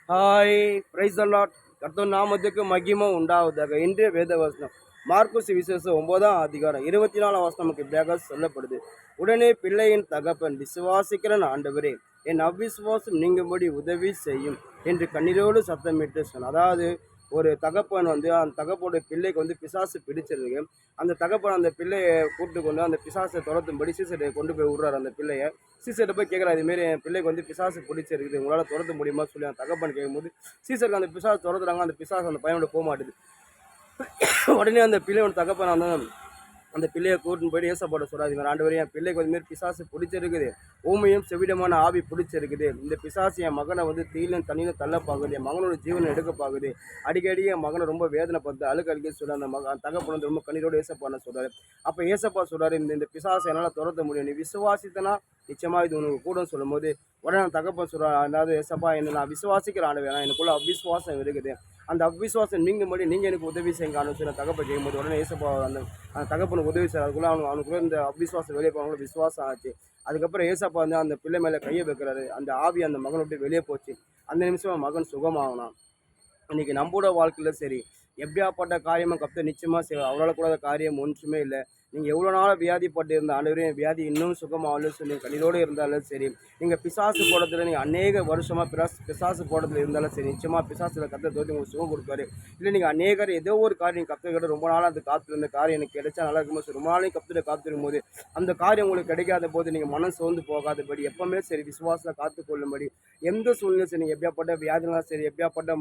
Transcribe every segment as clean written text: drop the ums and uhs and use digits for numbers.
Hi praise the Lord. கர்த்தர் நாமத்துக்கு மகிமை உண்டாவதாக. இன்றைய வேத வசனம் மார்க்கு சுவிசேஷம் 9ஆம் அதிகாரம் 24ஆம் வசனம் நமக்கு இப்படியாக சொல்லப்படுது. உடனே பிள்ளையின் தகப்பன், விசுவாசிக்கிறன் ஆண்டவரே, என் அவ்விசுவாசம் நீங்கும்படி உதவி செய்யும் என்று கண்ணீரோடு சத்தமிட்டு சொன்னார். அதாவது ஒரு தகப்பன் அந்த தகப்பனுடைய பிள்ளைக்கு பிசாசு பிடிச்சிருக்கு. அந்த தகப்பன் அந்த பிள்ளையை கூப்பிட்டு கொண்டு அந்த பிசாசை துரத்தும்படி சீசரை கொண்டு போய் விடுறாரு. அந்த பிள்ளையை சீசர்கிட்ட போய் கேட்குறாரு, இதுமாரி என் பிள்ளைக்கு பிசாசு பிடிச்சிருக்குது, உங்களால் துரத்த முடியுமா சொல்லி அந்த தகப்பன் கேட்கும்போது சீசருக்கு அந்த பிசாசு துரத்துறாங்க. அந்த பிசாசு அந்த பையனோட போக மாட்டுது. உடனே அந்த பிள்ளையோட தகப்பன் அந்த பிள்ளையை கூட்டின்னு போய்ட்டு ஏசப்பாட்ட சொல்கிறாங்க, ஆண்டவரே, என் பிள்ளைக்கு மாரி பிசாசு பிடிச்சிருக்குது, ஊமையும் செவிடமான ஆவி பிடிச்சிருக்குது. இந்த பிசாசு என் மகனை தீயிலும் தண்ணியிலும் தள்ள பார்க்குது, என் மகனோட ஜீவனை எடுக்க பார்க்குது, அடிக்கடி என் மகனை ரொம்ப வேதனைப்படுத்து அழுக்க சொல்ல அந்த தகப்பன் ரொம்ப கண்ணீரோடு ஏசப்பான்னு சொல்கிறாரு. அப்போ ஏசப்பா சொல்கிறாரு, இந்த பிசாசை என்னால் துரத்த முடியும், நீ விசுவாசித்தனா நிச்சயமாக இது உனக்கு கூட சொல்லும்போது உடனே அந்த தகப்பன் சொல்கிறார், அதாவது ஏசப்பா, என்ன நான் விசுவாசிக்கிற ஆண்டவன், எனக்குள்ள அவ்விசுவாசம் இருக்குது, அந்த அவ்விசுவாசம் நீங்கும்படி நீங்கள் எனக்கு உதவி செய்யுங்க சொல்லி தகப்பன் செய்யும்போது உடனே ஏசப்பா அந்த தகப்பனுக்கு உதவி செய்ய அதுக்குள்ளே அவனுக்குள்ள இந்த அவ்விசுவாசம் வெளியே போகிறவங்களும் விசுவாசம் ஆச்சு. அதுக்கப்புறம் ஏசப்பா அந்த பிள்ளை மேலே கையை வைக்கிறாரு. அந்த ஆவி அந்த மகனை விட்டு வெளியே போச்சு. அந்த நிமிஷம் மகன் சுகமாகணும். இன்றைக்கி நம்மளோட வாழ்க்கையில் சரி, எப்படியாப்பட்ட காரியமும் கர்த்தர் நிச்சயமாக செய்வார். அவரால் கூடாத காரியம் ஒன்றுமே இல்லை. நீங்கள் எவ்வளோ நாள் வியாதிப்பட்டு இருந்த ஆண்டவரே, வியாதி இன்னும் சுகமாகலும் சொல்லி கண்ணீரோடு இருந்தாலும் சரி, நீங்கள் பிசாசு போடுறதுல நீங்கள் அநேக வருஷமாக பிசாசு போடுறதுல இருந்தாலும் சரி, நிச்சயமாக பிசாசில் கர்த்தர் தோற்றி உங்களுக்கு சுகம் கொடுப்பாரு. இல்லை நீங்கள் அநேகர் ஏதோ ஒரு காரியம் கர்த்தர்கிட்ட ரொம்ப நாளாக அந்த காத்திருந்த காரியம் எனக்கு கிடைச்சா நல்லா இருக்கும்போது ரொம்ப நாளையும் கர்த்தரை காத்திருக்கும் போது அந்த காரியம் உங்களுக்கு கிடைக்காத போது நீங்கள் மனம் சோர்ந்து போகாதபடி எப்பவுமே சரி விசுவாசத்தை காத்துக்கொள்ளும்படி எந்த சூழ்நிலை சரி, நீங்கள் எப்படியாப்பட்ட வியாதினாலும் சரி, எப்படியாப்பட்ட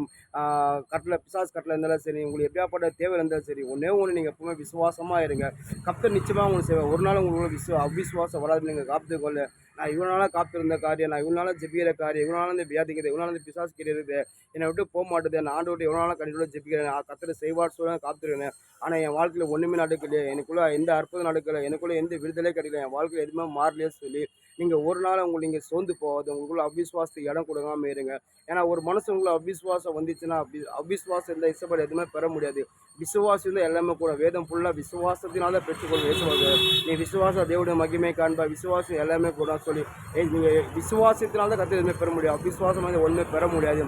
கட்டில் பிசாசு கட்டில் இருந்தாலும் சரி, உங்களுக்கு எப்படியாப்பட்ட தேவை இருந்தாலும் சரி, ஒன்றே ஒன்று நீங்கள் எப்பவுமே விசுவாசமாக இருங்க. கர்த்தர் நிச்சயமாக உங்களுக்கு செய்வார். ஒரு நாள் உங்களுக்கு அவ்விசுவாசம் வராது. நீங்கள் காத்துக்கொள்ள, நான் இவ்வளோ நாளாக காத்திருந்த காரியம், நான் இவ்வளோ நாளாக ஜெபிக்கிற காரியம், இவ்வளோ நாள் இந்த வியாதிக்குது, இவ்வளோ நாள் இந்த பிசாசு இருக்குது, என்னை விட்டு போக மாட்டுது, நான் ஆண்டு விட்டு எவ்வளோ நாளாக கண்டிப்பாக ஜெபிக்கிறேன், கர்த்தர் செய்வார் சொல்ல காத்திருக்கேன். ஆனால் என் வாழ்க்கையில் ஒன்றுமே நடக்கலையே, எனக்குள்ளே எந்த அற்புதம் நடக்கலை, எனக்குள்ளே எந்த விடுதலை கிடைக்கல, என் வாழ்க்கையில் எதுவுமே மாறலையே சொல்லி நீங்கள் ஒரு நாள் நீங்கள் சோர்ந்து போகாது. உங்களுக்குள்ள அவ்விசுவாசத்துக்கு இடம் கொடுக்காமல் இருங்க. ஏன்னா ஒரு மனுஷனுக்குள்ள அவ்விசுவாசம் வந்துச்சுன்னா அவ்விசுவாசம் இருந்தால் இசைப்பட எதுவுமே பெற முடியாது. விசுவாசம் இருந்தால் எல்லாமே கூட. வேதம் ஃபுல்லாக விசுவாசத்தினால பெற்றுக்கொள்ளும். இயேசுவாங்க, நீ விசுவாசம் தேவனுடைய மகிமை காண்பா, விசுவாசம் எல்லாமே கூட சொல்லி நீங்கள் விசுவாசத்தினால தான் கற்று எதுவுமே பெற முடியும். அவ்விசுவாசம் ஒன்றுமே பெற முடியாது.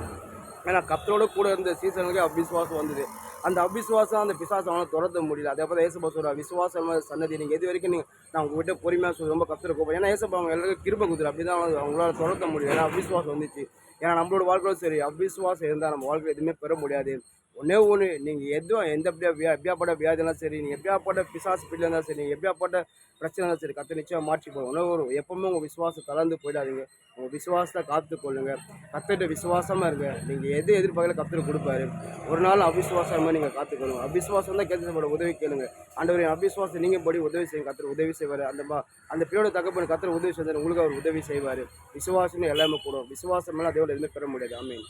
ஏன்னா கர்த்தரோட கூட இருந்த சீசனுக்கே அவ்விசுவாசம் வந்தது. அந்த அவ்விசுவாசம் அந்த பிசாசம் அவனை துரத்த முடியல. அதே போல் ஏசப்பா சொல்கிறார், விசுவாசம் சன்னதி நீங்கள் எது வரைக்கும் நான் உங்கள்கிட்ட பொறுமையாக சொல்லி ரொம்ப கர்த்தரை கூப்பிடுறேன். ஏன்னா ஏசப்பா அவங்க எல்லாருக்கும் கிருபை கொடுத்துரு, அப்படி தான் அவங்களால துரத்த முடியும். ஏன்னா அவ்விசுவாசம் வந்துச்சு. ஏன்னா நம்மளோட வாழ்க்கையும் சரி, அவ்விசுவாசம் இருந்தால் நம்ம வாழ்க்கையில் எதுவுமே பெற முடியாது. ஒன்றே ஒன்று, நீங்கள் எதுவும் எந்த எப்படியாப்பட்ட வியாதினாலும் சரி, நீங்கள் எப்படியாப்பட்ட பிசாசு பிள்ளை இருந்தாலும் சரி, நீங்கள் எப்படியாப்பட்ட பிரச்சனை இருந்தாலும் சரி, கர்த்தர் நிச்சயம் மாற்றி போகும். ஒன்றே ஒரு, எப்பவுமே உங்கள் விசுவாசம் கலந்து போயிடாதீங்க. உங்கள் விசுவாசத்தை காத்துக்கொள்ளுங்க. கர்த்தர்கிட்ட விசுவாசமாக இருங்க. நீங்கள் எது எதிர்பார்க்கல கர்த்தர் கொடுப்பாரு. ஒரு நாள் அவிசுவாசமாக நீங்கள் காத்துக்கணும். அவிசுவாசம் தான் கேட்கப்பட உதவி கேளுங்க. ஆண்டவரே, அவிசுவாசம் நீங்கள் படி உதவி செய்யுங்க. கர்த்தர் உதவி செய்வார். அந்த பிள்ளையோட தகப்பன் கர்த்தர் உதவி செய்வார். உங்களுக்கு அவர் உதவி செய்வார். விசுவாசமே எல்லாமே கூடும். விசுவாசம் மேலே அதோட எதுவுமே பெற முடியாது. ஆமென்.